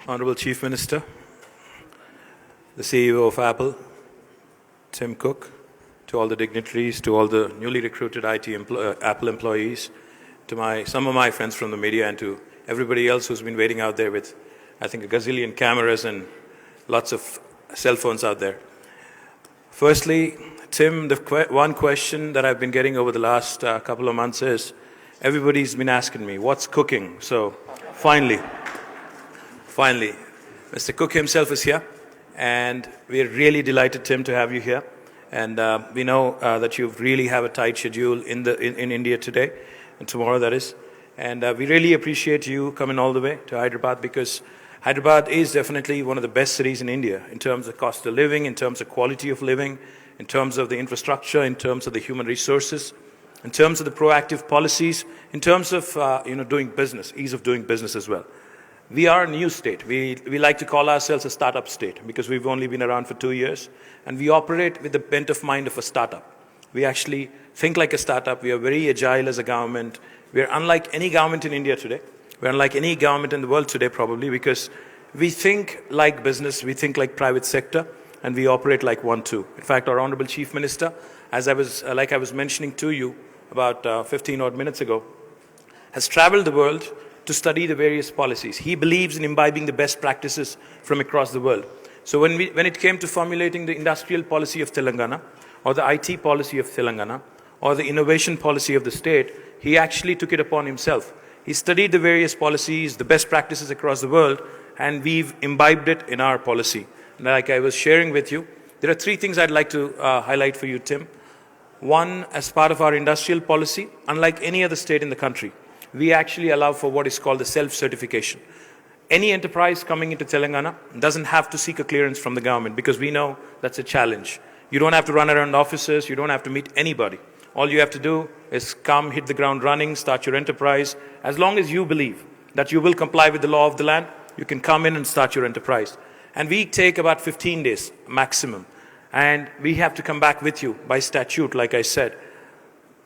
Honorable Chief Minister, the CEO of Apple, Tim Cook, to all the dignitaries, to all the newly recruited Apple employees, to some of my friends from the media, and to everybody else who's been waiting out there with, I think, a gazillion cameras and lots of cell phones out there. Firstly, Tim, the one question that I've been getting over the last couple of months is, everybody's been asking me, what's cooking? So finally, Mr. Cook himself is here, and we're really delighted, Tim, to have you here. And we know that you really have a tight schedule in India today, and tomorrow that is. And we really appreciate you coming all the way to Hyderabad, because Hyderabad is definitely one of the best cities in India in terms of cost of living, in terms of quality of living, in terms of the infrastructure, in terms of the human resources, in terms of the proactive policies, in terms of doing business, ease of doing business as well. We are a new state. We like to call ourselves a startup state because we've only been around for 2 years, and we operate with the bent of mind of a startup. We actually think like a startup. We are very agile as a government. We are unlike any government in India today. We're unlike any government in the world today, probably, because we think like business, we think like private sector, and we operate like one too. In fact, our Honorable Chief Minister, as I was mentioning to you about 15 odd minutes ago, has traveled the world to study the various policies. He believes in imbibing the best practices from across the world. So when it came to formulating the industrial policy of Telangana, or the IT policy of Telangana, or the innovation policy of the state, he actually took it upon himself. He studied the various policies, the best practices across the world, and we've imbibed it in our policy. Like I was sharing with you, there are 3 things I'd like to highlight for you, Tim. One, as part of our industrial policy, unlike any other state in the country, we actually allow for what is called the self-certification. Any enterprise coming into Telangana doesn't have to seek a clearance from the government, because we know that's a challenge. You don't have to run around offices, you don't have to meet anybody. All you have to do is come, hit the ground running, start your enterprise. As long as you believe that you will comply with the law of the land, you can come in and start your enterprise. And we take about 15 days maximum. And we have to come back with you by statute, like I said,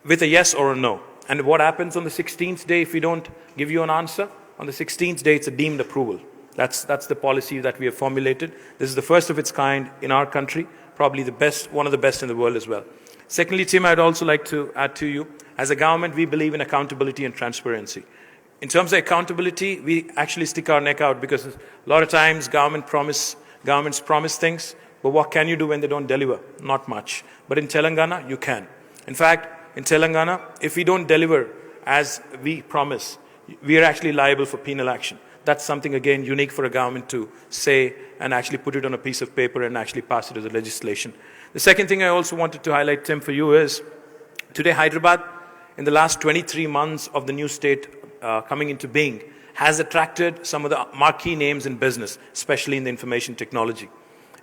with a yes or a no. And what happens on the 16th day if we don't give you an answer? On the 16th day, it's a deemed approval. That's the policy that we have formulated. This is the first of its kind in our country, probably the best, one of the best in the world as well. Secondly, Tim, I'd also like to add to you, as a government, we believe in accountability and transparency. In terms of accountability, we actually stick our neck out, because a lot of times governments promise things, but what can you do when they don't deliver? Not much. But in Telangana, you can. In fact, in Telangana, if we don't deliver as we promise, we are actually liable for penal action. That's something, again, unique for a government to say and actually put it on a piece of paper and actually pass it as a legislation. The second thing I also wanted to highlight, Tim, for you is, today Hyderabad, in the last 23 months of the new state coming into being, has attracted some of the marquee names in business, especially in the information technology.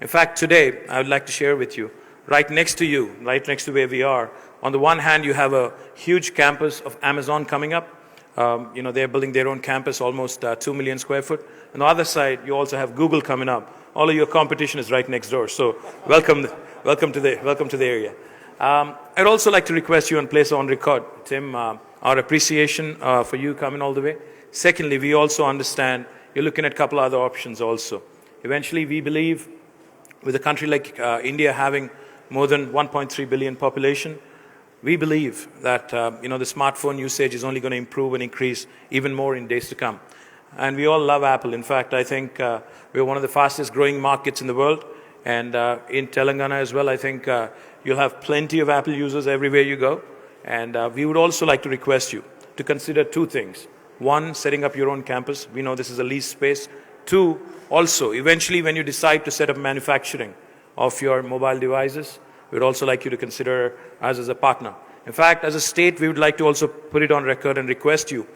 In fact, today, I would like to share with you, right next to you, right next to where we are, on the one hand, you have a huge campus of Amazon coming up. They're building their own campus, almost 2 million square foot. On the other side, you also have Google coming up. All of your competition is right next door. So welcome to the area. I'd also like to request you and place on record, Tim, our appreciation for you coming all the way. Secondly, we also understand you're looking at a couple other options also. Eventually, we believe with a country like India having more than 1.3 billion population, we believe that the smartphone usage is only going to improve and increase even more in days to come. And we all love Apple. In fact, I think we're one of the fastest growing markets in the world. And in Telangana as well, I think you'll have plenty of Apple users everywhere you go. And we would also like to request you to consider 2 things. 1, setting up your own campus. We know this is a leased space. 2, also, eventually when you decide to set up manufacturing of your mobile devices, we'd also like you to consider us as a partner. In fact, as a state, we would like to also put it on record and request you,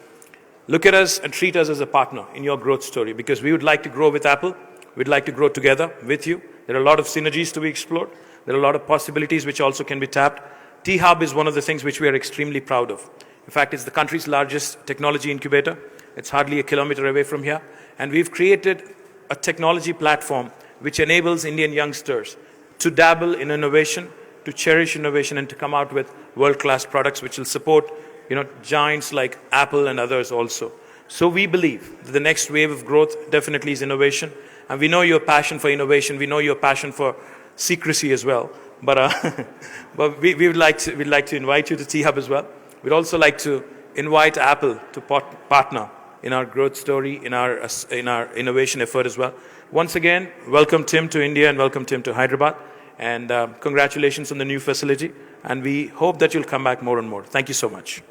look at us and treat us as a partner in your growth story, because we would like to grow with Apple. We'd like to grow together with you. There are a lot of synergies to be explored. There are a lot of possibilities which also can be tapped. T-Hub is one of the things which we are extremely proud of. In fact, it's the country's largest technology incubator. It's hardly a kilometer away from here. And we've created a technology platform which enables Indian youngsters to dabble in innovation, to cherish innovation, and to come out with world-class products which will support giants like Apple and others also. So we believe that the next wave of growth definitely is innovation. And we know your passion for innovation. We know your passion for secrecy as well. But, but we'd like to invite you to T-Hub as well. We'd also like to invite Apple to partner in our growth story, in our innovation effort as well. Once again, welcome Tim to India and welcome Tim to Hyderabad. And congratulations on the new facility. And we hope that you'll come back more and more. Thank you so much.